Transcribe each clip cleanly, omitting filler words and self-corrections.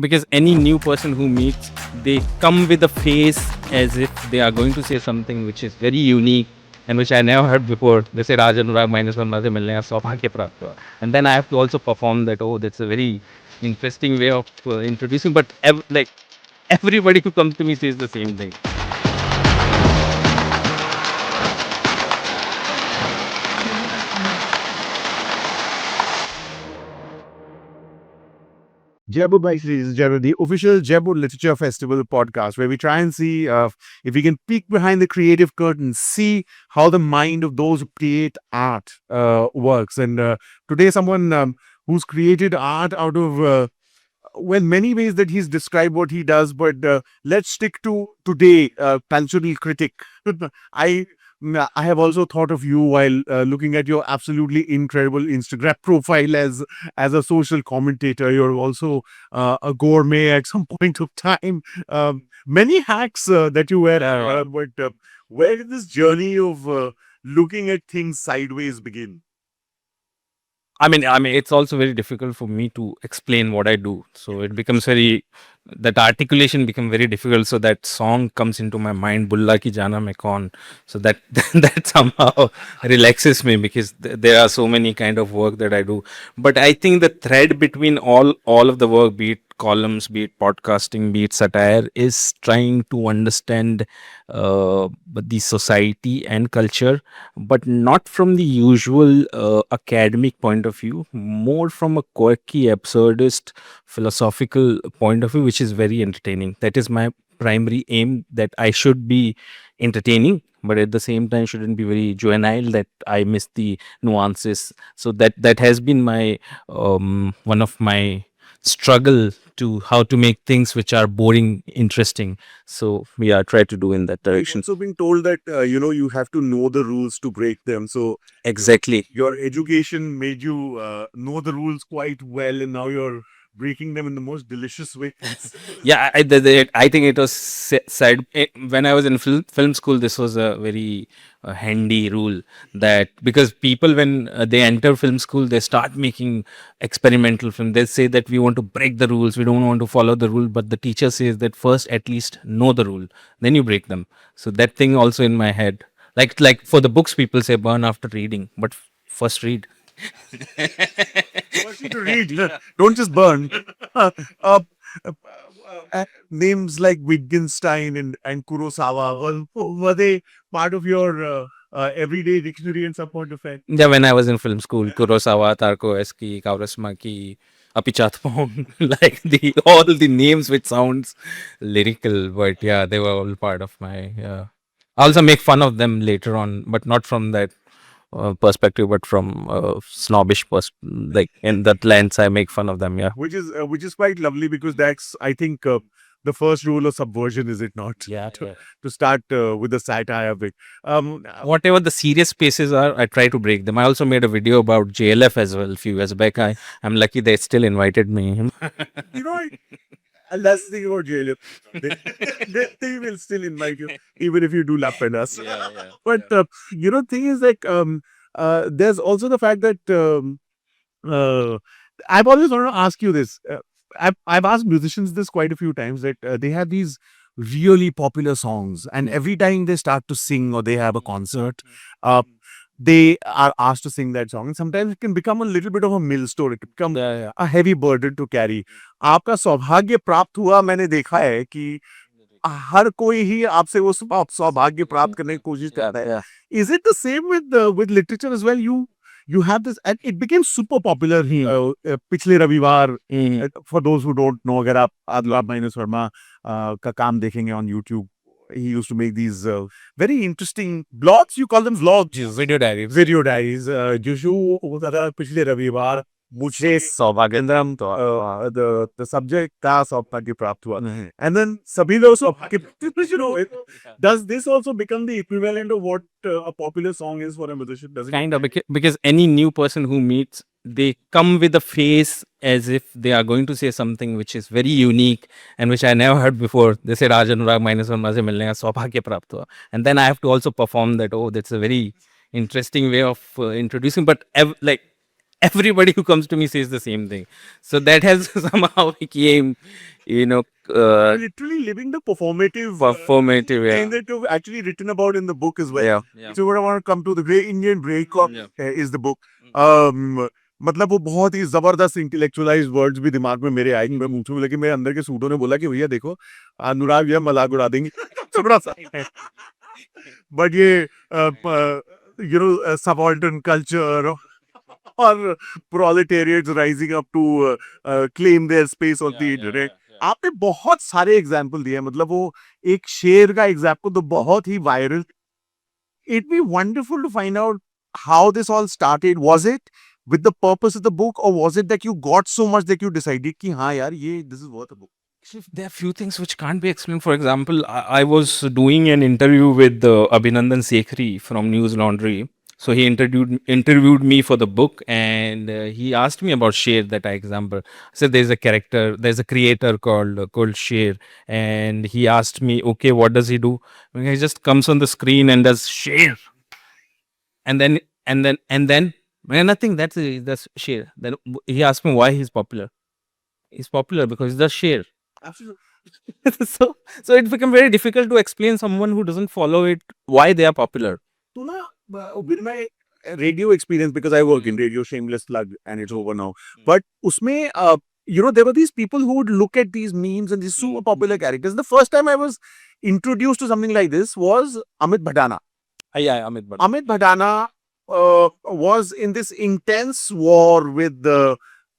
because any new person who meets, they come with a face as if they are going to say something which is very unique and which I never heard before. They say Rajan Rag minus one Raja Milne Saubhagya Prapt hua. And then I have to also perform that. Oh, that's a very interesting way of introducing. But like everybody who comes to me says the same thing. Jaipur Bikes, ladies and gentlemen, the official Jaipur Literature Festival podcast, where we try and see if we can peek behind the creative curtain, see how the mind of those who create art works. And today, someone who's created art out of well, many ways that he's described what he does, but let's stick to today, cultural critic. I I have also thought of you while looking at your absolutely incredible Instagram profile as a social commentator. You're also a gourmet at some point of time. Many hacks that you wear, but where did this journey of looking at things sideways begin? I mean, it's also very difficult for me to explain what I do. So it becomes very, that articulation become very difficult. So that song comes into my mind, Bulla ki jana mein kaun. So that that somehow relaxes me because there are so many kind of work that I do. But I think the thread between all of the work, be it columns, be it podcasting, be it satire, is trying to understand the society and culture, but not from the usual academic point of view, more from a quirky, absurdist, philosophical point of view, which is very entertaining. That is my primary aim, that I should be entertaining, but at the same time shouldn't be very juvenile, that I miss the nuances. So that has been my one of my struggle, to how to make things which are boring interesting. So we are try to do in that We've direction. also been told that you have to know the rules to break them. So Exactly. your education made you know the rules quite well, and now you're breaking them in the most delicious way. Yeah, I think it was said when I was in film school. This was a very handy rule, that because people, when they enter film school, they start making experimental film. They say that we want to break the rules, we don't want to follow the rule, but the teacher says that first at least know the rule, then you break them. So that thing also in my head, like for the books, people say burn after reading, but first read. Want you to read, don't just burn. uh, Names like Wittgenstein and Kurosawa, were they part of your everyday dictionary at some point of time? Yeah, when I was in film school, Kurosawa, Tarkovsky, Kaurismäki, Apichatpong, like the all the names which sounds lyrical, but yeah, they were all part of my. I also make fun of them later on, but not from that perspective, but from snobbish like in that lens, I make fun of them. Yeah, Which is quite lovely, because that's, I think, the first rule of subversion, is it not? yeah, yeah. To start with the satire bit. Whatever the serious spaces are, I try to break them. I also made a video about JLF as well a few years back. I'm lucky they still invited me. You know, and that's the thing about JLF. They will still invite you, even if you do laugh at us. Yeah, yeah. But thing is like, there's also the fact that uh, I've always wanted to ask you this. I've asked musicians this quite a few times, that they have these really popular songs, and every time they start to sing or they have a concert, uh, they are asked to sing that song, and sometimes it can become a little bit of a millstone. It can become Yeah, yeah. a heavy burden to carry. आपका सौभाग्य प्राप्त हुआ, मैंने देखा है कि हर कोई ही आपसे वो सौभाग्य प्राप्त करने की कोशिश करता है. Yeah. Is it the same with literature as well? You have this, and it became super popular. पिछले रविवार, for those who don't know, अगर आप आदिलाब माइनस वर्मा का काम देखेंगे on YouTube, he used to make these very interesting blogs. You call them vlogs? Video diary. Video diaries. जो show होता था पिछले रविवार, मुझे सौभाग्यंदम, the subject था सौभाग्य प्राप्त हुआ, and then सभी लोग सौभाग्य does this also become the equivalent of what a popular song is for a musician? Does it? Kind of, because any new person who meets, they come with a face as if they are going to say something which is very unique and which I never heard before. They say Raj Anurag minus one Maze Milne Ka Saubhagya Prapt Hua. And then I have to also perform that. Oh, that's a very interesting way of introducing. But like everybody who comes to me says the same thing. So that has somehow became, you know, Literally living the performative performative. thing Yeah. that you've actually written about in the book as well. Yeah. Yeah. So what I want to come to the Great Indian Breakup Yeah. is the book. मतलब वो बहुत ही जबरदस्त intellectualise words भी दिमाग में मेरे आए मैं पूछूं लेकिन मेरे अंदर के सूटों ने बोला कि भैया देखो अनुराग या मजाक उड़ा देंगे थोड़ा सा बट ये यू नो सबाल्टर्न कल्चर और proletariats rising up to claim their space on the internet आपने बहुत सारे एग्जाम्पल दिए हैं मतलब वो एक शेर का एग्जाम्पल तो बहुत ही viral it'd be wonderful to find out how this all started. Was it with the purpose of the book, or was it that you got so much that you decided कि हाँ यार ये this is worth a book? There are few things which can't be explained. For example, I was doing an interview with Abhinandan Sekhri from News Laundry. So he interviewed me for the book, and he asked me about Sher, that I example. I said there's a creator called Sher, and he asked me, okay, what does he do? I mean, he just comes on the screen and does Sher, and then man, nothing. That's Sher. Then he asked me why he's popular. He's popular because he does Sher. Absolutely. So it became very difficult to explain someone who doesn't follow it why they are popular. So ना with my radio experience because I work in radio, shameless plug, and it's over now. But उसमें you know there were these people who would look at these memes and these super popular characters. The first time I was introduced to something like this was Amit Bhadana. Yeah, Amit Bhatt. Amit Bhadana was in this intense war with the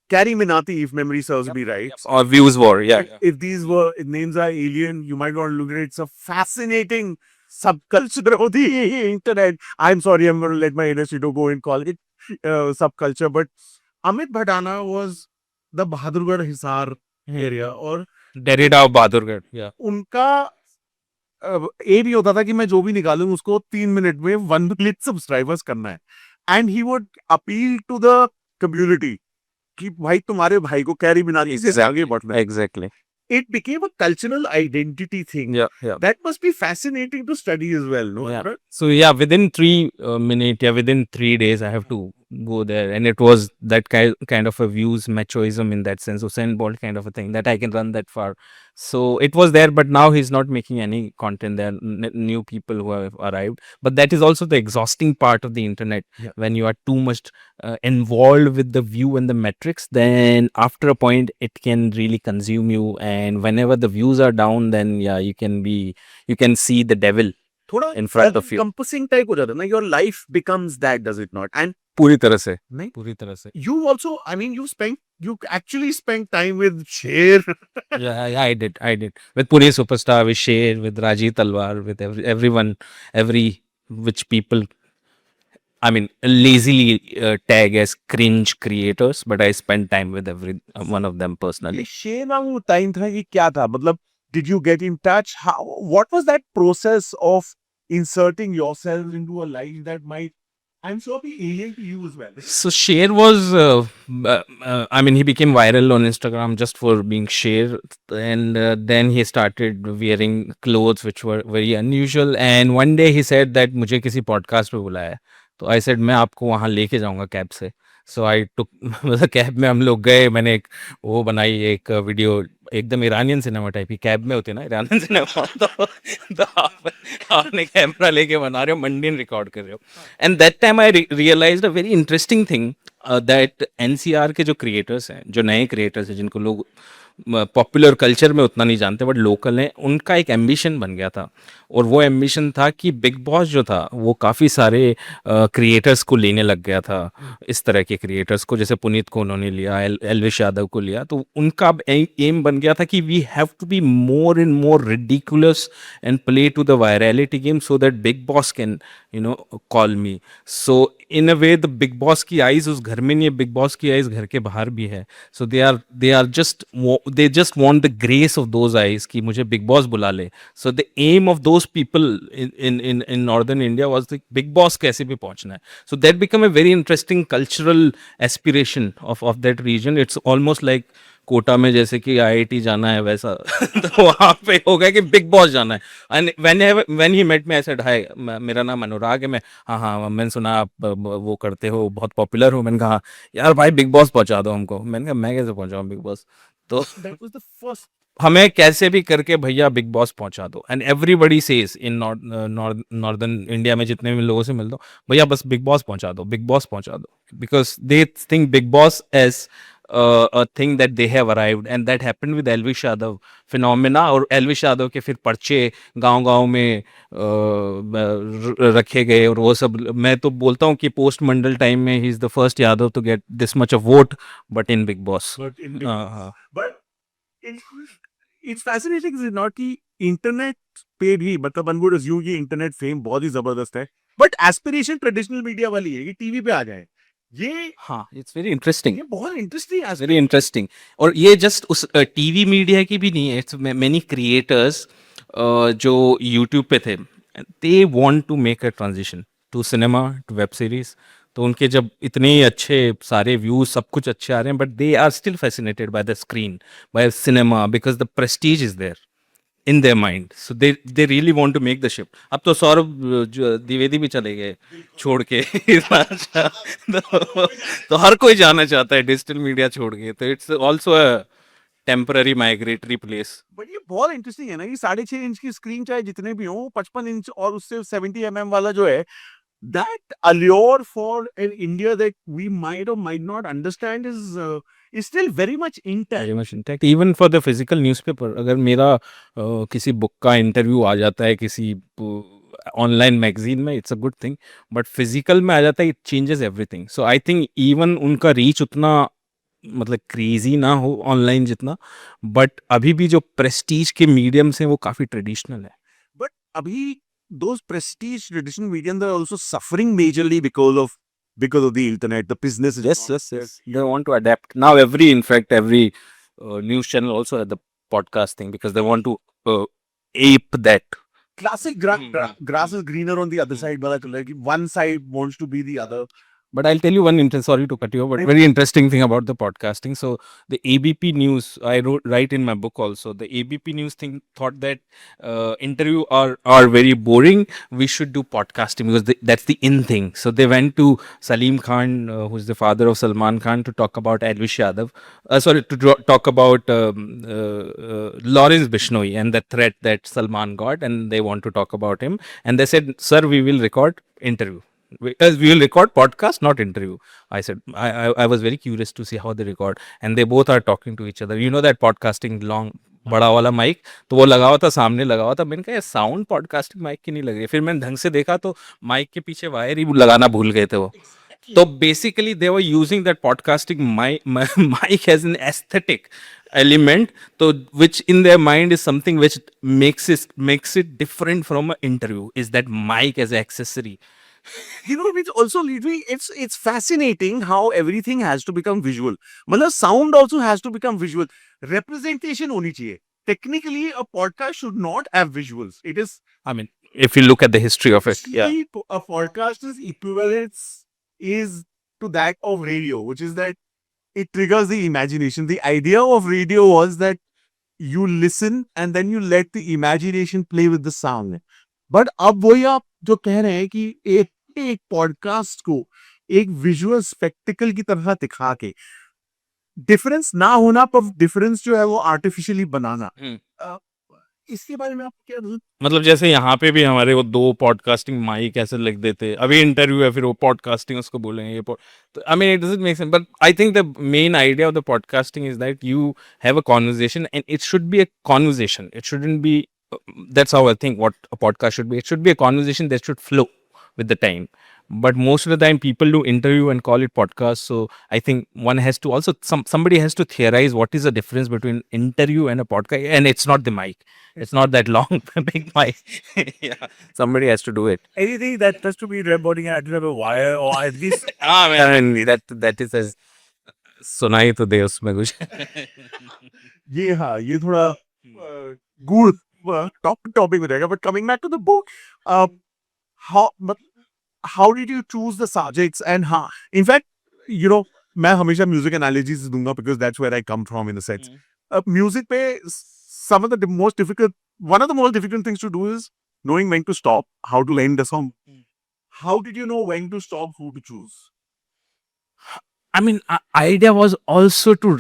Carrie Minati, if memory serves me right. Or Views War. Yeah. If these were if names are alien, you might not look at it. It's a fascinating subculture of the internet. I'm sorry, I'm going to let my inner to go and call it subculture. But Amit Bhadana was the Bahadurgarh Hisar area, और Derrida of Bahadurgarh. Yeah. उनका M ये होता था कि मैं जो भी निकालूं उसको 3 मिनट में 1 मिलियन सब्सक्राइबर्स करना है and he would appeal to the community कि भाई तुम्हारे भाई को कैरी मिनाटी से आगे बढ़ना है Exactly. it became a cultural identity thing Yeah. that must be fascinating to study as well no Yeah. Right? So yeah, within 3 minutes, within 3 days, I have to go there, and it was that kind of a views machoism in that sense, Usain Bolt kind of a thing that I can run that far. So it was there, but now he's not making any content. There are new people who have arrived, but that is also the exhausting part of the internet. Yeah. When you are too much involved with the view and the metrics, then after a point it can really consume you, and whenever the views are down, then yeah, you can see the devil थोड़ा in front of you. encompassing type हो जाता है ना your life becomes that does it not and पूरी तरह से नहीं पूरी तरह से you also I mean you actually spent time with Sher yeah, I did with Puri Superstar, with Sher, with Raji Talwar, with everyone, which people I mean lazily tag as cringe creators, but I spent time with every one of them personally. शेर में वो time था कि क्या था मतलब did you get in touch how what was that process of inserting yourself into a life that might I'm sure be alien to you as well So Sher was, I mean, he became viral on Instagram just for being Sher, and then he started wearing clothes which were very unusual. And one day he said that मुझे किसी podcast पे बुलाया है, तो I said मैं आपको वहाँ लेके जाऊँगा कैब से. So I took मतलब कैब में हम लोग गए, मैंने एक वो बनाई एक वीडियो एकदम ईरानियन सिनेमा टाइप की कैब में होती है ना ईरानियन सिनेमा तो आपने कैमरा लेके बना रहे हो मंडियन रिकॉर्ड कर रहे हो and that time I realised a very interesting thing that NCR के जो क्रिएटर्स हैं जो नए क्रिएटर्स हैं जिनको लोग पॉपुलर कल्चर में उतना नहीं जानते बट लोकल हैं उनका एक एम्बिशन बन गया था और वो एम्बिशन था कि बिग बॉस जो था वो काफ़ी सारे क्रिएटर्स को लेने लग गया था इस तरह के क्रिएटर्स को जैसे पुनीत को उन्होंने लिया एलविश यादव को लिया तो उनका एम बन गया था कि we have to be more and more ridiculous and play to the virality game so that Bigg Boss can call me so in a way the big Boss की आइज उस घर में नहीं है बिग बॉस की आइज घर के बाहर भी है so they are just want the grace of those eyes कि मुझे बिग बॉस बुला ले so the aim of those people in northern India was the big boss कैसे भी पहुंचना है so that become a very interesting cultural aspiration of that region it's almost like Kota में जैसे कि आईआईटी जाना है वैसा तो वहाँ पे हो गया कि बिग बॉस जाना है। And when he met me I said hi, मेरा नाम अनुराग है। मैं हाँ हाँ मैंने सुना आप वो करते हो, बहुत पॉपुलर हो। मैंने कहा यार भाई बिग बॉस पहुंचा दो हमको। मैंने कहा मैं कैसे पहुंचाऊँ बिग बॉस। तो That was the first. हमें कैसे भी करके भैया बिग बॉस पहुंचा दो। And everybody says in northern India में जितने भी लोगों से मिल दो, भैया बस बिग बॉस पहुंचा दो, बिग बॉस पहुंचा दो, because they think Bigg Boss as a thing that they have arrived, and that happened with Elvish Yadav phenomena। और एलविश यादव के फिर पर्चे गांव-गांव में रखे गए और वो सब। मैं तो बोलता हूँ कि पोस्ट मंडल टाइम में he is the first Yadav to get this much of vote, but in Bigg Boss. But in Big हाँ Boss. हाँ But it's fascinating, is it not, कि इंटरनेट पे भी मतलब वन वुड अज्यूम कि इंटरनेट फेम बहुत ही जबरदस्त है, बट एस्पिरेशन ट्रेडिशनल मीडिया वाली है कि टीवी पे आ जाए। ये हाँ, इट्स वेरी इंटरेस्टिंग, ये बहुत इंटरेस्टिंग वेरी इंटरेस्टिंग। और ये जस्ट उस टीवी मीडिया की भी नहीं है, इट्स मेनी क्रिएटर्स जो यूट्यूब पे थे, they want to make a transition to cinema, to web series. तो उनके जब इतने अच्छे सारे व्यूज सब कुछ अच्छे आ रहे हैं, but they are still fascinated by the screen, by cinema, because the prestige is there in their mind, so they really want to make the shift। अब तो सौरभ द्विवेदी भी चले गए छोड़ के इतना अच्छा। तो हर कोई जाना चाहता है डिजिटल मीडिया छोड़ के, तो it's also a temporary migratory place. But ये बहुत इंटरेस्टिंग है ना कि 6.5 इंच की स्क्रीन चाहे जितने भी हो, 55 इंच और उससे 70 mm वाला जो है, that allure for an India that we might or might not understand is still very much very intact. Much intact even for the physical newspaper. अगर मेरा किसी बुक का इंटरव्यू आ जाता है किसी ऑनलाइन मैगजीन में, it's a good thing, but physical में आ जाता है, it changes everything. So I think even उनका रीच उतना मतलब क्रेजी ना हो ऑनलाइन जितना, बट अभी भी जो प्रेस्टीज के मीडियम्स हैं वो काफ़ी ट्रेडिशनल है। But abhi, those prestige traditional mediums are also suffering majorly because of the internet. The business is Yes, not yes, yes. They want to adapt. Now every, in fact, every news channel also has the podcasting because they want to ape that. classic grass is greener on the other side. Like one side wants to be the other. But I'll tell you one sorry to cut you off, but very interesting thing about the podcasting. So the ABP News, I write in my book also. The ABP News thing thought that interview are very boring. We should do podcasting because that's the in thing. So they went to Salim Khan, who's the father of Salman Khan, to talk about Elvish Yadav. Sorry, to talk about Lawrence Bishnoi and the threat that Salman got, and they want to talk about him. And they said, "Sir, we will record interview." We will record podcast, not interview. I said I was very curious to see how they record, and they both are talking to each other. You know that podcasting long बड़ा वाला mic, तो वो लगा हुआ था, सामने लगा हुआ था। मैंने कहा साउंड पॉडकास्टिंग माइक की नहीं लग रही। फिर मैंने ढंग से देखा तो माइक के पीछे वायर ही लगाना भूल गए थे वो। तो basically they were using that podcasting mic as an aesthetic element, so which in their mind is something which makes it different from an interview, is that mic as an accessory। Which also leads me. It's fascinating how everything has to become visual. Matlab sound also has to become visual. Representation honi chahiye. Technically, a podcast should not have visuals. It is I mean, if you look at the history of it, yeah. actually a podcaster's equivalence is to that of radio, which is that it triggers the imagination. The idea of radio was that you listen and then you let the imagination play with the sound. But अब वही आप जो कह रहे हैं कि एक एक पॉडकास्ट को एक विजुअल स्पेक्टिकल की तरह दिखा के डिफरेंस ना होना, पर डिफरेंस जो है वो आर्टिफिशियली बनाना, अ, इसके बारे में आप क्या मतलब जैसे यहाँ पे भी हमारे वो दो पॉडकास्टिंग माइक ऐसे लिख देते, अभी इंटरव्यू है फिर वो पॉडकास्टिंग उसको बोलेंगे ये तो I mean it doesn't make sense. But I think the main idea of the podcasting is that you have a conversation and it should be a conversation, it shouldn't be that's how I think what a podcast should be. It should be a conversation that should flow with the time. But most of the time, people do interview and call it podcast. So I think one has to also somebody has to theorize what is the difference between interview and a podcast. And it's not the mic. It's not that long big mic. Yeah, somebody has to do it. anything that has to be recording at a wire or at least Ah, man, I mean, that is as सुनाई तो दे उसमें कुछ। ये हाँ ये थोड़ा गुड़ topic हो जाएगा, but coming back to the book, how but how did you choose the subjects, and हाँ in fact, you know, मैं हमेशा म्यूजिक एनालॉजीज दूंगा because that's where I come from in a sense. Music पे some of the most difficult, one of the most difficult things to do is knowing when to stop, how to end the song. How did you know when to stop, who to choose? I mean, idea was also to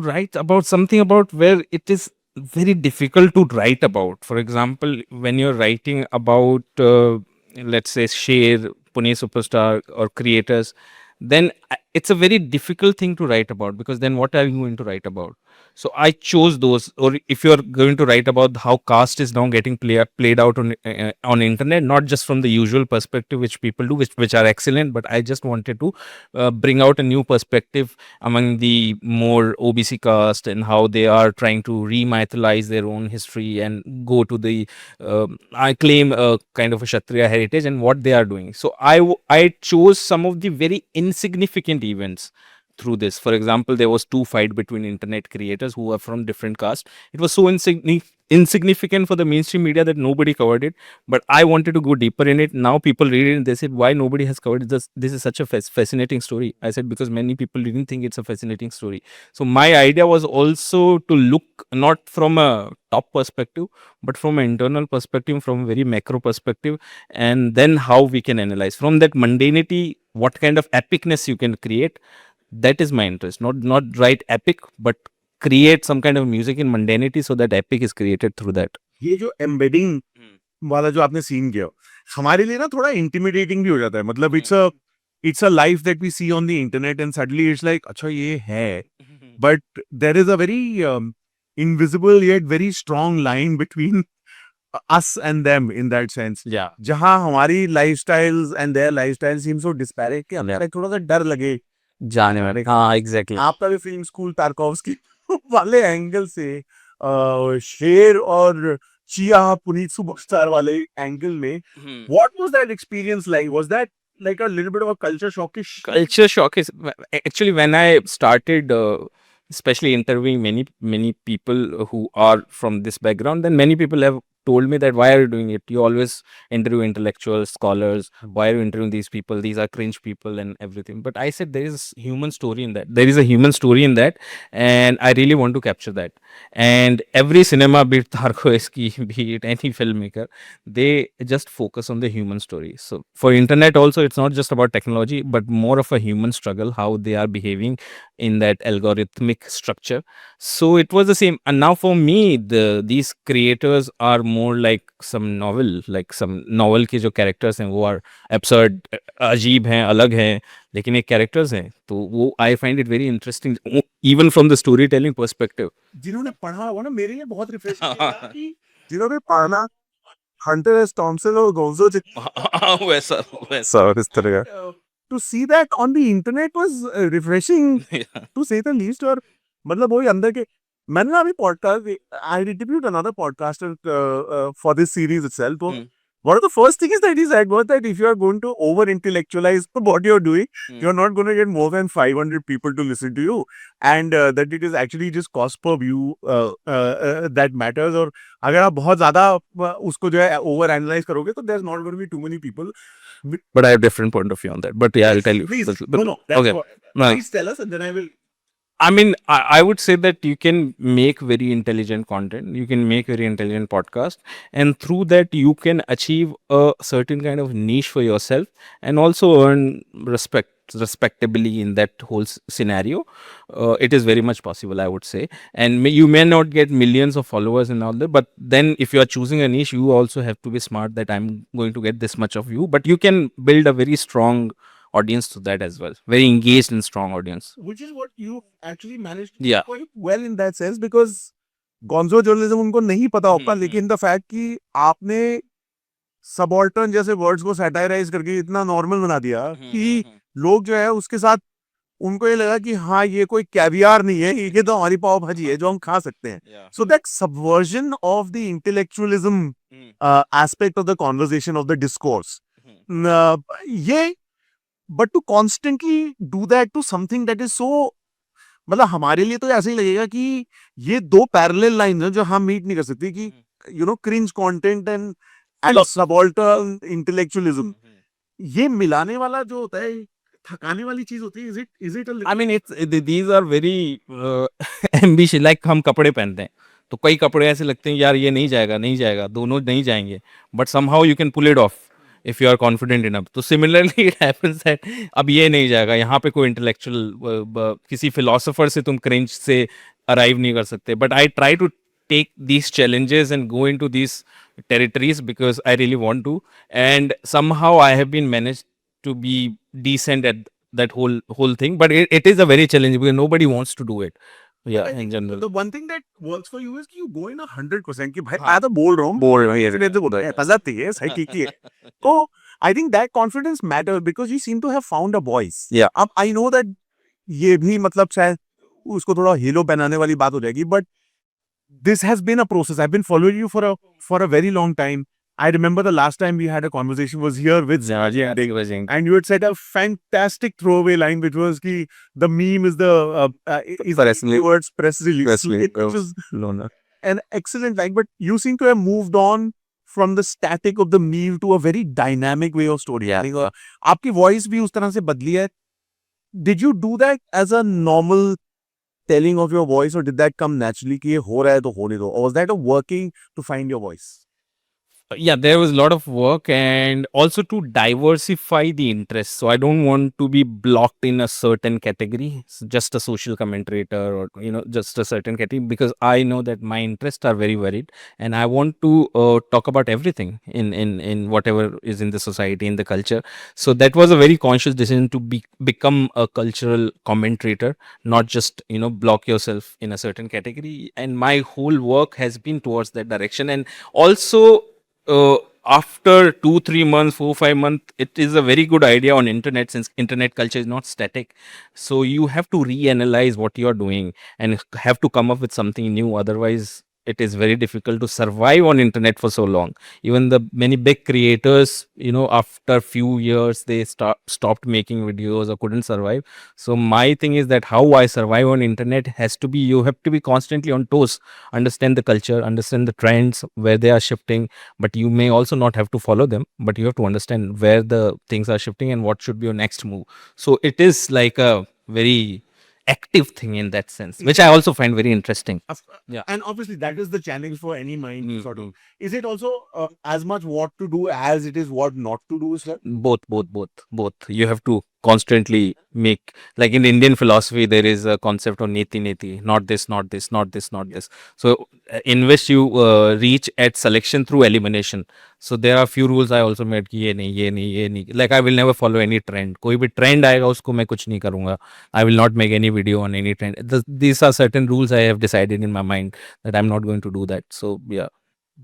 write about something about where it is very difficult to write about. For example, when you're writing about, let's say, Sher, Pune Superstar, or creators, then it's a very difficult thing to write about, because then what are you going to write about? So I chose those. Or if you're going to write about how caste is now getting played out on internet, not just from the usual perspective which people do, which are excellent, but I just wanted to bring out a new perspective among the more OBC caste, and how they are trying to remythalize their own history and go to the I claim a kind of a Kshatriya heritage, and what they are doing. So I chose some of the very insignificant events through this. For example, there was two fight between internet creators who are from different caste. It was so insignificant for the mainstream media that nobody covered it, but I wanted to go deeper in it. Now people read it and they said, why nobody has covered this? This is such a fascinating story. I said, because many people didn't think it's a fascinating story. So my idea was also to look not from a top perspective, but from an internal perspective, from a very macro perspective, and then how we can analyze from that mundanity what kind of epicness you can create. That is my interest. Not write epic, but create some kind of music in mundanity, so that epic is created through that. ये जो embedding वाला जो आपने scene किया, हमारे लिए ना थोड़ा intimidating भी हो जाता है. मतलब it's a life that we see on the internet and suddenly it's like, अच्छा ये है. But there is a very invisible yet very strong line between us and them in that sense. Yeah. जहाँ हमारी lifestyles and their lifestyles seem so disparate कि हमें थोड़ा सा डर लगे जाने वाले. हाँ, एग्जैक्टली. आपका भी फिल्म स्कूल तारकोव्स्की वाले एंगल से शेर और चिया पुनीत सुपरस्टार वाले एंगल में what was that experience like was that like a little bit of a culture shockish? Culture shock is actually when I started especially interviewing many people who are from this background, then many people have told me that, why are you doing it? You always interview intellectuals, scholars. Why are you interviewing these people? These are cringe people and everything. But I said, there is human story in that. There is a human story in that, and I really want to capture that. And every cinema, be it Tarkovsky, be it any filmmaker, they just focus on the human story. So for internet also, it's not just about technology, but more of a human struggle, how they are behaving in that algorithmic structure. So it was the same. And now for me, these creators are more like some novel के जो characters हैं, वो are absurd, अजीब हैं, अलग हैं, लेकिन एक characters हैं, तो वो I find it very interesting, even from the storytelling perspective. जिन्होंने पढ़ा वो ना मेरे लिए बहुत रिफ्रेशिंग है कि जिन्होंने पढ़ना हंटर एस थॉमसन और गोंजो वैसा इस तरह का to see that on the internet was refreshing to say the least. और मतलब वही अंदर के मैंने ना अभी podcast I interviewed another podcaster for this series itself. तो one of the first things that he said was that if you are going to over intellectualize what you're doing, you're not going to get more than 500 people to listen to you, and that it is actually just cost per view that matters. और अगर आप बहुत ज्यादा उसको जो है over analyze करोगे तो there's not going to be too many people. But I have different point of view on that. But yeah, I'll tell you. Please, But, no, that's okay. what, No. please tell us and then I will. I mean, I would say that you can make very intelligent content. You can make very intelligent podcast, and through that you can achieve a certain kind of niche for yourself, and also earn respectably in that whole scenario. It is very much possible, I would say. And you may not get millions of followers and all that, but then if you are choosing a niche, you also have to be smart that I'm going to get this much of you, but you can build a very strong audience to that as well, very engaged and strong audience. Which is what you actually managed to do Yeah. quite well in that sense, because gonzo journalism उनको नहीं पता होगा, लेकिन the fact कि आपने subaltern जैसे words को सैटाइराइज करके इतना नॉर्मल बना दिया कि लोग जो है उसके साथ उनको ये लगा कि हाँ ये कोई कैवियार नहीं है, ये तो हमारी पाव भाजी है जो हम खा सकते हैं. So that subversion of the intellectualism aspect of the conversation, of the discourse, ये but to constantly do that to something that is so, मतलब हमारे लिए तो ऐसे ही लगेगा कि ये दो पैरेलल लाइन है जो हम मीट नहीं कर सकती कि you know cringe content and subaltern intellectualism, ये मिलाने वाला जो होता है थकाने वाली चीज होती है? Is it a I mean, these are very ambitious. Like हम कपड़े पहनते हैं तो कई कपड़े ऐसे लगते हैं यार ये नहीं जाएगा नहीं जाएगा दोनों नहीं जाएंगे but somehow you can pull it off if you are confident enough. तो similarly it happens that अब ये नहीं जाएगा यहाँ पे कोई intellectual किसी philosopher से तुम cringe से arrive नहीं कर सकते. But I try to take these challenges and go into these territories because I really want to, and somehow I have been managed to be decent at that whole thing. But it is a very challenging because nobody wants to do it. Yeah, I in think general. the one thing that works for you is कि you go in 100% कि भाई हाँ. मैं तो बोल रहा हूँ बोल रहा हूँ, इसलिए तो बोल रहा है पसंद है सही ठीक ही है तो I think that confidence matters because you seem to have found a voice. Yeah. अब I know that ये भी मतलब शायद उसको थोड़ा हीलो पहनाने वाली बात हो जाएगी but this has been a process. I've been following you for a very long time. I remember the last time we had a conversation was here with Yeah, and you had said a fantastic throwaway line, which was ki the meme is the is Press release. towards press release. Press release. It was an excellent line, but you seem to have moved on from the static of the meme to a very dynamic way of storytelling. आपकी voice भी उस तरह से बदली है. Did you do that as a normal telling of your voice, or did that come naturally कि ये हो रहा है तो होने दो? Or was that a working to find your voice? Yeah, there was a lot of work and also to diversify the interest. So I don't want to be blocked in a certain category, just a social commentator or just a certain category, because I know that my interests are very varied and I want to talk about everything in whatever is in the society, in the culture. So that was a very conscious decision to become a cultural commentator, not just block yourself in a certain category. And my whole work has been towards that direction. And also after 2-3 months 4-5 months, it is a very good idea on internet, since internet culture is not static. So you have to reanalyze what you are doing and have to come up with something new, otherwise it is very difficult to survive on internet for so long. Even the many big creators, after few years they stopped making videos or couldn't survive. So my thing is that how I survive on internet has to be, you have to be constantly on toes, understand the culture, understand the trends where they are shifting, but you may also not have to follow them, but you have to understand where the things are shifting and what should be your next move. So it is like a very active thing in that sense, which I also find very interesting. Yeah. And obviously that is the challenge for any mind Mm, sort of. Is it also as much what to do as it is what not to do as well? Both. You have to constantly make, like in Indian philosophy there is a concept of neti, not this, not this, not this, not this. So in which you reach at selection through elimination. So there are few rules I also made कि ये नहीं, like I will never follow any trend. कोई भी trend आएगा उसको मैं कुछ नहीं करूँगा. I will not make any video on any trend. These are certain rules I have decided in my mind that I'm not going to do that. So yeah.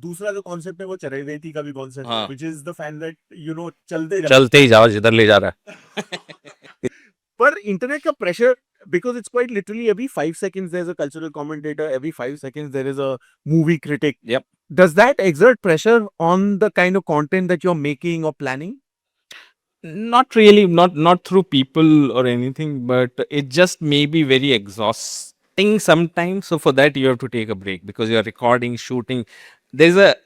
दूसरा जो कॉन्सेप्ट है वो चरैवेती का भी कॉन्सेप्ट है, हाँ. which is the fact that चलते जाओ. चलते ही जाओ जिधर ले जा रहा है. पर इंटरनेट का pressure, because it's quite literally every 5 seconds there's a cultural commentator, every 5 seconds there is a movie critic. Yep. Does that exert pressure on the kind of content that you're making or planning? Not really, not through people or anything, but it just may be very exhausting sometimes. So for that you have to take a break because you're recording, shooting. There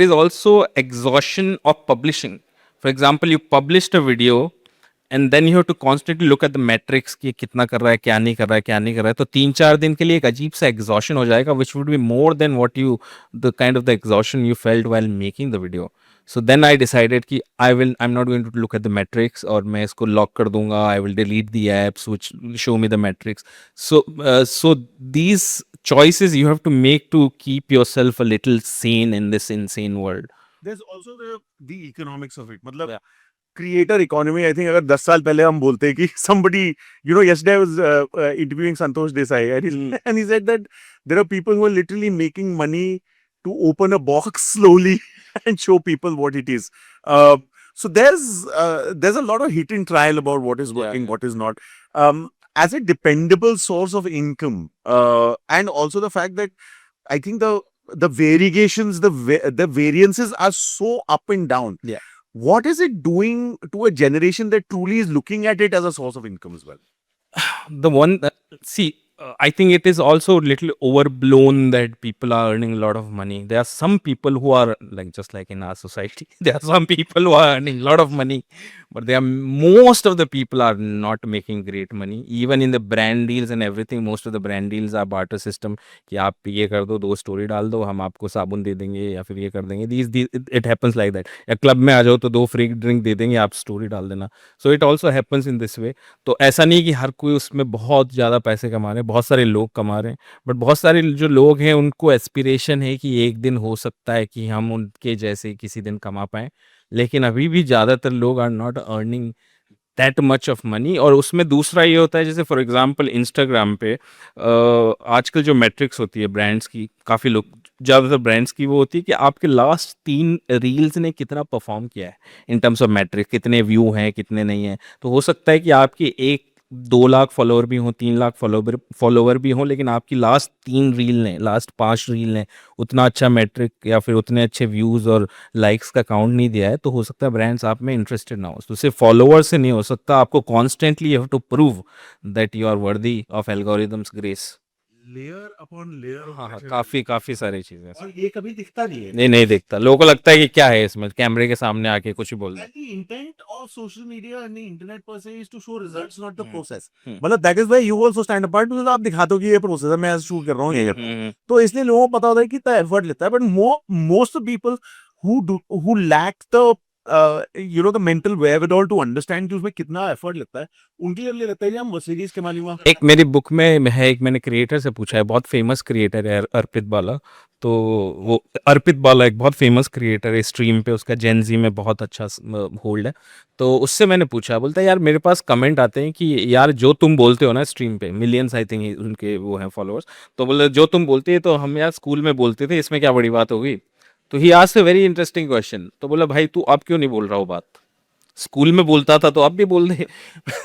is also exhaustion of publishing. For example, you published a video and then you have to constantly look at the metrics कि कितना कर रहा है, क्या नहीं कर रहा है, क्या नहीं कर रहा है. तो 3-4 दिन के लिए एक अजीब सा exhaustion हो जाएगा, which would be more than the kind of the exhaustion you felt while making the video. So then I decided कि I'm not going to look at the metrics और मैं इसको lock कर दूंगा. I will delete the apps which show me the metrics. So these choices you have to make to keep yourself a little sane in this insane world. There's also the economics of it. मतलब creator economy, I think अगर 10 साल पहले हम बोलते कि somebody, yesterday I was interviewing Santosh Desai and he said that there are people who are literally making money to open a box slowly and show people what it is. So there's a lot of hit and trial about what is working, what is not. As a dependable source of income, and also the fact that I think the variegations, the variances are so up and down. Yeah. What is it doing to a generation that truly is looking at it as a source of income as well? The one see, I think it is also little overblown that people are earning a lot of money. There are some people who are like just like in our society. There are some people who are earning a lot of money, but there are most of the people are not making great money. Even in the brand deals and everything, most of the brand deals are barter system. कि आप ये कर दो, 2 story डाल दो, हम आपको साबुन दे देंगे या फिर ये कर देंगे. These it happens like that. या क्लब में आ जाओ तो 2 फ्री ड्रिंक दे देंगे, आप स्टोरी डाल देना. So it also happens in this way. तो ऐसा नहीं कि हर कोई उसमें बहुत ज़्यादा पैसे कमा रहे हैं, बहुत सारे लोग कमा रहे हैं, बट बहुत सारे जो लोग हैं उनको एस्पिरेशन है कि एक दिन हो सकता है कि हम उनके जैसे किसी दिन कमा पाएँ, लेकिन अभी भी ज़्यादातर लोग are not earning that much of money. और उसमें दूसरा ये होता है, जैसे फॉर एग्जांपल इंस्टाग्राम पे आजकल जो मैट्रिक्स होती है ब्रांड्स की, काफ़ी लोग ज़्यादातर ब्रांड्स की वो होती है कि आपके लास्ट 3 रील्स ने कितना परफॉर्म किया है इन टर्म्स ऑफ मैट्रिक, कितने व्यू हैं कितने नहीं हैं. तो हो सकता है कि आपकी 1-2 लाख फॉलोअर भी हों, 3 लाख फॉलोवर फॉलोवर भी हों, लेकिन आपकी लास्ट 3 रील ने, लास्ट 5 रील ने उतना अच्छा मैट्रिक या फिर उतने अच्छे व्यूज़ और लाइक्स का काउंट नहीं दिया है. तो हो सकता है ब्रांड्स आप में इंटरेस्टेड ना हो. तो सिर्फ फॉलोअर से नहीं हो सकता, आपको constantly you have to prove that you are worthy of algorithms grace. Layer upon layer of हाँ हाँ, प्रेशर. काफ़ी काफ़ी सारी चीज़ें. और ये कभी दिखता नहीं है. नहीं नहीं दिखता, लोगों को लगता है कि क्या है इसमें, कैमरे के सामने आके कुछ भी बोल दो. And the intent of social media and the internet per se is to show results, not the hmm, process. हम्म, मतलब that is why you also stand apart because आप दिखाते हो कि ये प्रोसेस है, मैं शूट कर रहा हूँ, ये कर रहा हूँ. हम्म, तो इसलिए लोगों को पता होता है कि कितना एफर्ट लेता है. But most of people who lack the the mental wherewithal to understand कि उसमें कितना एफर्ट लगता है, उनके लिए लगता है कि हम सीरीज के मालूम. एक मेरी बुक में है, एक मैंने क्रिएटर से पूछा है, बहुत फेमस क्रिएटर है अर्पित बाला. तो वो अर्पित बाला एक बहुत फेमस क्रिएटर है स्ट्रीम पे, उसका जेनजी में बहुत अच्छा होल्ड है. तो उससे मैंने पूछा, बोलता है यार मेरे पास कमेंट आते हैं कि यार जो तुम बोलते हो ना स्ट्रीम पे, मिलियंस आई थिंक उनके वो हैं फॉलोअर्स, तो बोले जो तुम बोलते हैं तो हम यार स्कूल में बोलते थे, इसमें क्या बड़ी बात होगी. तो he asked a very interesting question. तो बोला भाई तू अब क्यों नहीं बोल रहा हो बात, स्कूल में बोलता था तो अब भी बोल दे.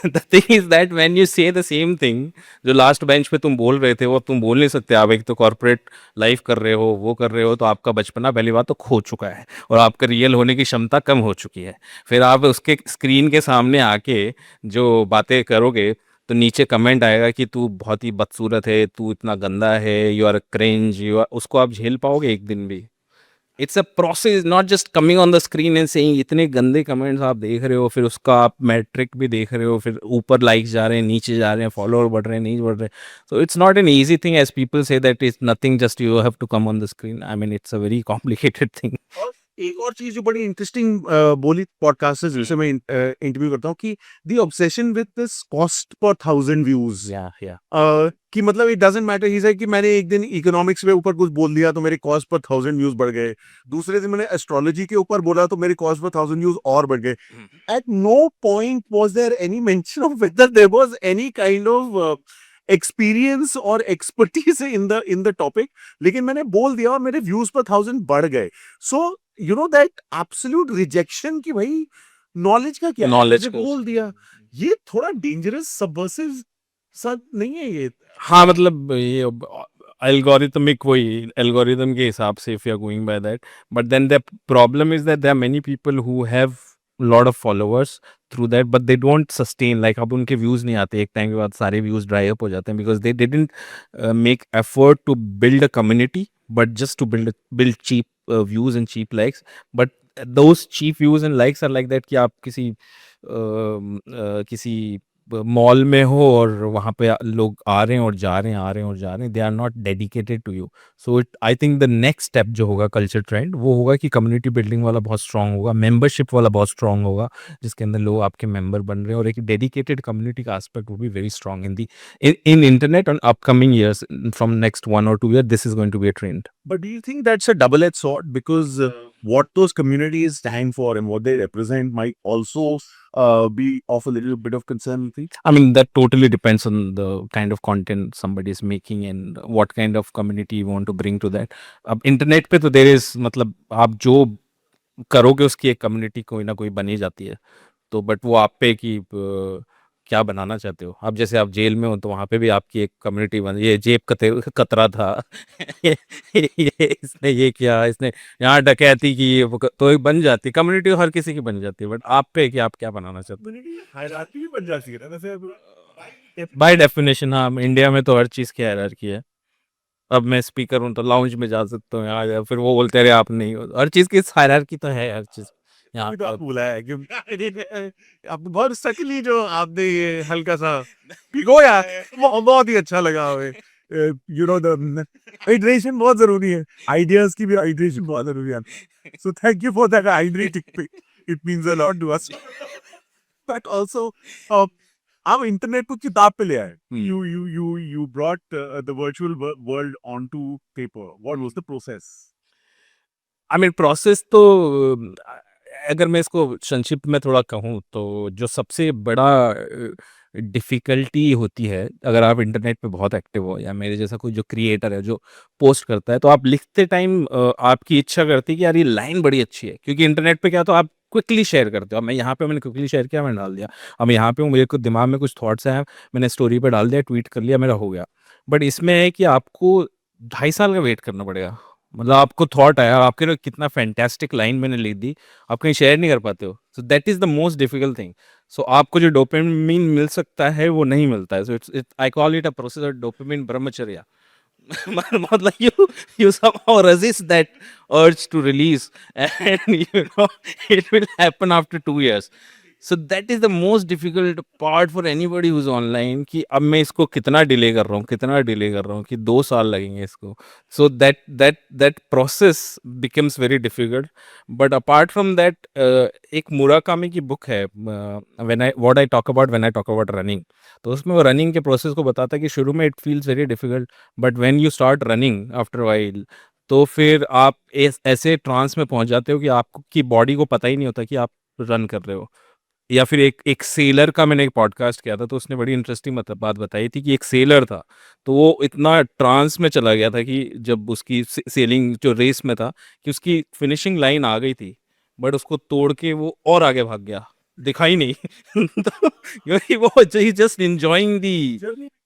The thing is that when you say the same thing, जो लास्ट बेंच पे तुम बोल रहे थे वो अब तुम बोल नहीं सकते. आप एक तो कॉर्पोरेट लाइफ कर रहे हो, वो कर रहे हो, तो आपका बचपना पहली बात तो खो चुका है और आपका रियल होने की क्षमता कम हो चुकी है. फिर आप उसके स्क्रीन के सामने आके जो बातें करोगे तो नीचे कमेंट आएगा कि तू बहुत ही बदसूरत है, तू इतना गंदा है, you are cringe, you are, उसको आप झेल पाओगे एक दिन भी? It's a process, not just coming on the screen and saying. इतने गंदे कमेंट्स आप देख रहे हो, फिर उसका आप मैट्रिक भी देख रहे हो, फिर ऊपर लाइक्स जा रहे हैं, नीचे जा रहे हैं, फॉलोअर बढ़ रहे हैं, नहीं बढ़ रहे. So it's not an easy thing as people say that is nothing, just you have to come on the screen. I mean it's a very complicated thing. और एक और चीज जो बड़ी इंटरेस्टिंग बोली पॉडकास्ट जिसे मैं इंटरव्यू करता हूँ कि the obsession with this cost per 1000 views. या कि मतलब it doesn't matter, he said कि मैंने एक दिन इकोनॉमिक्स के ऊपर कुछ बोल दिया तो मेरे कॉस्ट पर 1000 व्यूज बढ़ गए. दूसरे दिन मैंने एस्ट्रोलॉजी के ऊपर बोला तो मेरे कॉस्ट पर 1000 व्यूज और बढ़ गए. At no point was there any mention of whether there was any kind of experience or expertise in the topic. लेकिन मैंने बोल दिया और मेरे व्यूज पर 1000 बढ़ गए. So you know that absolute rejection कि भाई नॉलेज का क्या है, नॉलेज मुझे को बोल दिया, ये थोड़ा डेंजरस सबवर्सिव सा नहीं है ये. हाँ मतलब ये एल्गोरिथमिक, वही एल्गोरिथम के हिसाब से if you are going by that. But then the problem is that there are many people who have lot of followers through that, but they don't sustain. Like अब उनके व्यूज नहीं आते, एक time के बाद सारे व्यूज ड्राई अप हो जाते हैं because they didn't make effort to build a community, but just to build cheap views and cheap likes. But those cheap views and likes are like that कि आप किसी mall में हो और वहाँ पे लोग आ रहे हैं और जा रहे हैं, आ रहे हैं और जा रहे हैं, they are not dedicated to you. So it I think the next step जो होगा कल्चर ट्रेंड, वो होगा कि कम्युनिटी बिल्डिंग वाला बहुत स्ट्रांग होगा, मेंबरशिप वाला बहुत स्ट्रांग होगा, जिसके अंदर लोग आपके मेंबर बन रहे हैं, और एक डेडिकेटेड कम्युनिटी का एस्पेक्ट वो भी very strong in the in internet on upcoming years. From next 1 or 2 years this is going to be a trend. But do you think that's a double-edged sword? Because what those communities stand for and what they represent might also be of a little bit of concern with you? I mean that totally depends on the kind of content somebody is making and what kind of community you want to bring to that. अब internet पे तो there is, मतलब आप जो करोगे उसकी एक community कोई ना कोई बन ही जाती है. तो बट वो आप पे कि क्या बनाना चाहते हो. आप जैसे आप जेल में हो तो वहाँ पे भी आपकी एक कम्युनिटी बन, ये जेब कतरा था. इसने ये किया, इसने यहाँ डकैती की, तो एक बन जाती कम्युनिटी, हर किसी की बन जाती है. बट आप पे कि आप क्या बनाना चाहते हो. Community hierarchy भी बन जाती है ना वैसे. बाय डेफिनेशन हाँ, इंडिया में तो हर चीज़ की हायरार्की है। अब मैं स्पीकर हूँ तो लाउंज में जा सकता हूँ, यहाँ जा फिर वो बोलते हैं अरे आप नहीं हो। हर चीज़ की हायरार्की तो है हर चीज़ यहाँ भी तो पे। आप बोला है कि आपने बहुत सकली जो आपने ये हल्का सा भिगोया है, बहुत ही अच्छा लगा हमें। यू नो द हाइड्रेशन बहुत जरूरी है, आइडियाज की भी हाइड्रेशन बहुत जरूरी है। So thank you for that hydrating pic, it means a lot to us. But also आप इंटरनेट को किताब पे ले आए, you brought the virtual world onto paper. What was the process? I mean process तो अगर मैं इसको संक्षिप्त में थोड़ा कहूँ तो जो सबसे बड़ा डिफ़िकल्टी होती है अगर आप इंटरनेट पे बहुत एक्टिव हो या मेरे जैसा कोई जो क्रिएटर है जो पोस्ट करता है तो आप लिखते टाइम आपकी इच्छा करती है कि यार ये लाइन बड़ी अच्छी है क्योंकि इंटरनेट पे क्या तो आप क्विकली शेयर करते हो। अब मैं यहाँ पे मैंने क्विकली शेयर किया, मैंने डाल दिया। अब मैं यहाँ पे हूँ, मेरे को दिमाग में कुछ थॉट्स आए, मैंने स्टोरी पे डाल दिया, ट्वीट कर लिया, मेरा हो गया। बट इसमें है कि आपको 2.5 साल का वेट करना पड़ेगा। मतलब आपको थॉट आया, आपके लिए कितना फैंटास्टिक लाइन मैंने लिख दी, आप कहीं शेयर नहीं कर पाते हो। So that is the most difficult thing. So आपको जो डोपामिन मिल सकता है वो नहीं मिलता है। So it's I call it a process of dopamine ब्रह्मचर्य। मतलब you somehow resist that urge to release, and it will happen after 2 years. So that is the most difficult part for anybody who's online कि अब मैं इसको कितना delay कर रहा हूँ, कितना डिले कर रहा हूँ कि 2 साल लगेंगे इसको। So that process becomes very difficult. But apart from that, एक मुराकामी की बुक है, when I what I talk about when I talk about running, तो उसमें वो रनिंग के प्रोसेस को बताता है कि शुरू में it feels very difficult, but when you start running after while तो फिर आप ऐसे ट्रांस में पहुंच जाते हो कि आपको की बॉडी को पता ही नहीं होता कि आप रन कर रहे हो। या फिर एक एक सेलर का मैंने एक पॉडकास्ट किया था तो उसने बड़ी इंटरेस्टिंग बात बताई थी कि एक सेलर था, तो वो इतना ट्रांस में चला गया था कि जब उसकी सेलिंग जो रेस में था कि उसकी फिनिशिंग लाइन आ गई थी, बट उसको तोड़ के वो और आगे भाग गया, दिखाई नहीं। तो क्योंकि वो जस्ट एंजॉयिंग दी,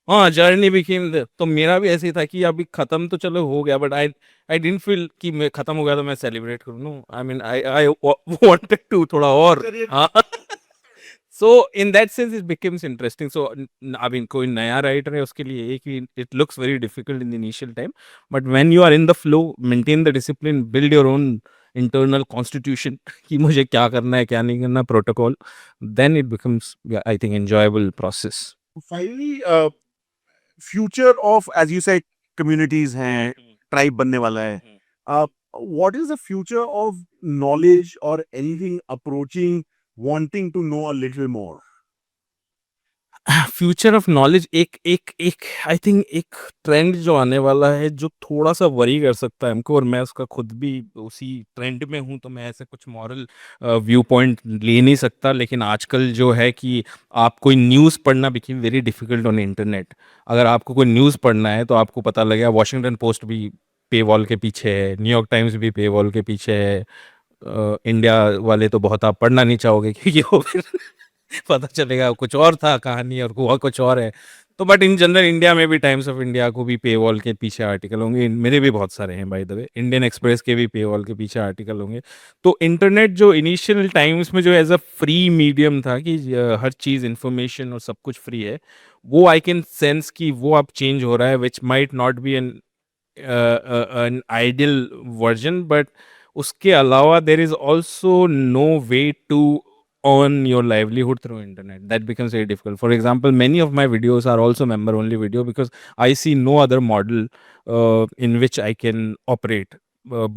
हाँ जर्नी बिकेम द। तो मेरा भी ऐसे ही था कि अभी खत्म तो चलो हो गया, but I I didn't feel कि मैं खत्म हो गया तो मैं सेलिब्रेट करूं। No, I mean I wanted to थोड़ा और, हाँ। So in that sense it becomes interesting. So I mean कोई नया राइटर है उसके लिए एक it looks very difficult in the initial time, but when you are in the flow, maintain the discipline, build your own internal constitution कि मुझे क्या करना है क्या नहीं करना, protocol, then it becomes I think enjoyable process. Finally, future of, as you said, communities हैं, tribe बनने वाला है. Uh, what is the future of knowledge or anything approaching wanting to know a little more? Future of knowledge एक एक एक I think एक trend जो आने वाला है जो थोड़ा सा वरी कर सकता है हमको, और मैं उसका खुद भी उसी ट्रेंड में हूँ तो मैं ऐसे कुछ मॉरल व्यू पॉइंट ले नहीं सकता, लेकिन आजकल जो है कि आप कोई न्यूज़ पढ़ना became very difficult on internet. अगर आपको कोई न्यूज़ पढ़ना है तो आपको पता लगेगा वॉशिंगटन पोस्ट भी पे वॉल के पीछे है, न्यूयॉर्क टाइम्स भी पे वॉल के पीछे है। इंडिया वाले तो बहुत आप पढ़ना नहीं चाहोगे क्योंकि वो फिर पता चलेगा कुछ और था कहानी और हुआ कुछ और है। तो बट इन जनरल इंडिया में भी टाइम्स ऑफ इंडिया को भी पे वॉल के पीछे आर्टिकल होंगे, मेरे भी बहुत सारे हैं by the way, Indian express के भी पे वॉल के पीछे आर्टिकल होंगे। तो इंटरनेट जो इनिशियल टाइम्स में जो एज अ फ्री मीडियम था कि हर चीज़ इंफॉर्मेशन और सब कुछ फ्री है, वो आई कैन सेंस कि वो अब चेंज हो रहा है, which might not be an an ideal version, but उसके अलावा there is also no way to earn your livelihood through internet. That becomes very difficult. For example, many of my videos are also member only video because I see no other model in which I can operate.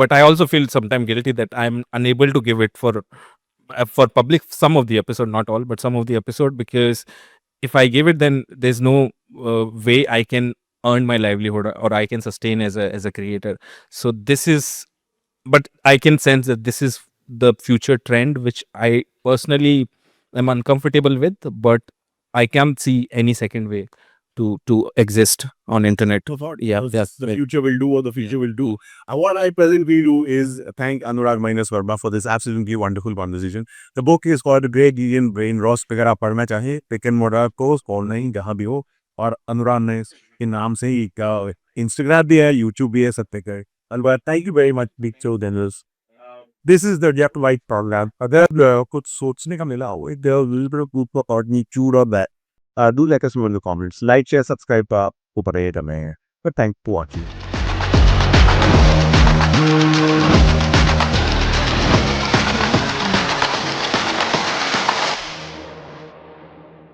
But I also feel sometimes guilty that I'm unable to give it for public some of the episode, not all, but some of the episode, because if I give it, then there's no way I can earn my livelihood or I can sustain as a creator. So this is, but I can sense that this is the future trend, which I personally am uncomfortable with, but I can't see any second way to exist on internet. So thought Yeah, that's the right. future will do what the future will do. And what I presently do is thank Anurag Minus Verma for this absolutely wonderful conversation. The book is called The Great Indian Brain Rot. अगर आप पढ़ना चाहें, pick and mortar को call नहीं जहाँ भी हो, और अनुराग ने इसके नाम से ही का इंस्टाग्राम भी है, यूट्यूब भी है, सब पे कर। Anurag, thank you very much, big show देनर्स। This is the jet white programme. अगर कुछ सोचने का मिला हो, there will be a group of ordinary चूड और that Do let us know in the comments. Like, share, subscribe. ऊपर रहे रमें. But thanks for watching.